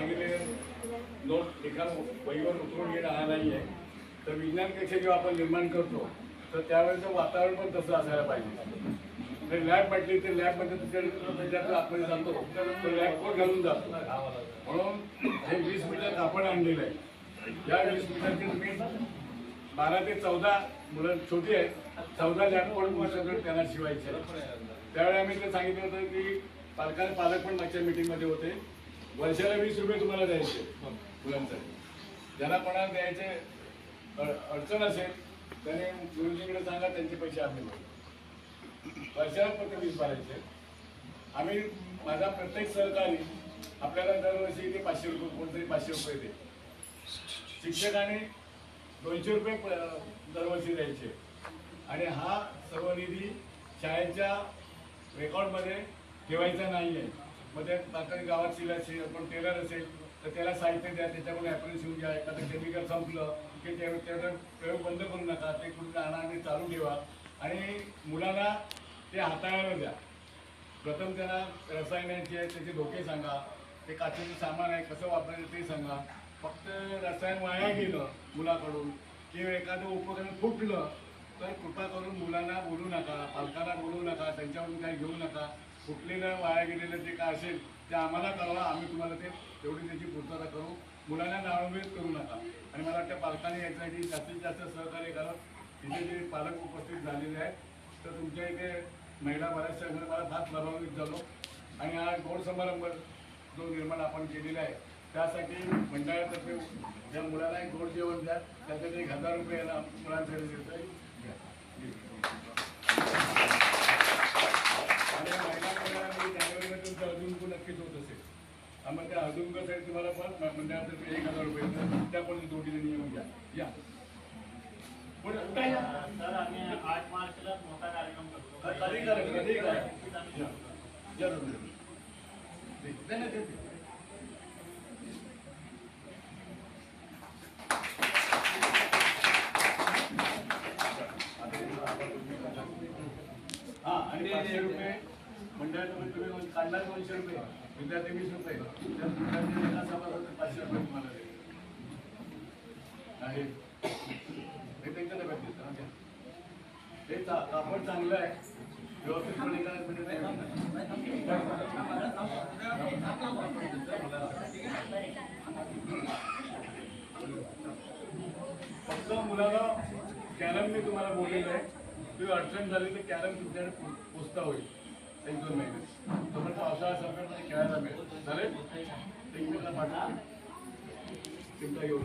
सांगितले नोट एका वहीवर उतरून घेणं हा नाही आहे. तर विज्ञान कक्ष जेव्हा आपण निर्माण करतो तर त्यावेळेचं वातावरण पण तसं असायला पाहिजे. लॅब म्हटली तर लॅबमध्ये विद्यार्थी आतमध्ये जातो तर लॅब कोट घालून जातो. म्हणून हे 20 मीटर कापड आणलेलं आहे. या 20 मीटरचे तुम्ही 12 ते 14 मुलं छोटी आहेत, 14 लॅब कोट त्यांना शिवायचे. त्यावेळी आम्ही ते सांगितलं होतं की पालक पण मागच्या मीटिंगमध्ये होते. वर्षाला 20 रुपये तुम्हाला द्यायचे मुलांसाठी. ज्यांना कोणाला द्यायचे अडचण असेल त्याने गुरुजींकडे सांगा, त्यांचे पैसे आम्ही वर्षाला फक्त 20 भरायचे. आम्ही माझा प्रत्येक सहकारी आपल्याला दरवर्षी ते 500 रुपये, कोणतरी 500 रुपये दे. शिक्षकाने 200 रुपये दरवर्षी द्यायचे. आणि हा सर्व निधी शाळेच्या रेकॉर्डमध्ये ठेवायचा नाही आहे. मग त्या तात्काळ गावात शिलाशी आपण टेलर असेल तर त्याला साहित्य द्या, त्याच्याकडून ॲप्रेन्स शिवून घ्या. एखादं केमिकल संपलं की त्याचा प्रयोग बंद करू नका, ते कुठे आणा चालू ठेवा आणि मुलांना ते हाताळायला द्या. प्रथम त्यांना रसायनाचे त्याचे धोके सांगा, ते काचेचं सामान आहे कसं वापरायचं ते सांगा. फक्त रसायन वाया गेलं मुलाकडून किंवा एखादं उपकरण फुटलं तर कृपा करून मुलांना बोलू नका, पालकांना बोलू नका, त्यांच्यावरून काही घेऊ नका. फुटलेलं वाया गेलेलं जे काय असेल ते आम्हाला कळवा, आम्ही तुम्हाला ते तेवढी त्याची पूर्तता करू. मुलांना नावभेद करू नका. आणि मला वाटतं पालकांनी याच्यासाठी जास्तीत जास्त सहकार्य करा. तिथे जे पालक उपस्थित झालेले आहेत तर तुमच्या इथे महिला बऱ्याचशा मला फार प्रभावित झालो. आणि हा गोड समारंभ जो निर्माण आपण केलेला आहे त्यासाठी मंडळातर्फे ज्या मुलांना एक गोड जेवण द्या, त्यासाठी 1000 रुपये याला मुलांसाठी देत आहे. आणि महिलांमध्ये जानेवारीमध्ये तुमचं अजून नक्कीच होत असेल. आम्हाला त्या अजूनसाठी तुम्हाला पण मंडळातर्फे 1000 रुपये त्या पण जोडीने नियम घ्या. या सर आम्ही 8 मार्चला मोठा कार्यक्रम करतो. कधी करा जरूर. हां आणि 500 रुपये मंडळातून तुम्ही काढला 200 रुपये, विद्यार्थी 20 रुपये, त्या विद्यार्थी 500 रुपये तुम्हाला आहे. हे त्यांच्या डब्यात देतात. हे कापड चांगलं आहे, व्यवस्थितपणे फक्त मुलाला कॅरमने तुम्हाला बोललेलं आहे. तुम्ही अडचण झाली तर कॅरम तुमच्याकडे पोचता होईल 1-2 महिने. तुम्हाला पावसाळा संकटमध्ये खेळायला मिळेल. चालेल, एकमेकांना पाठवा चिंता घेऊन.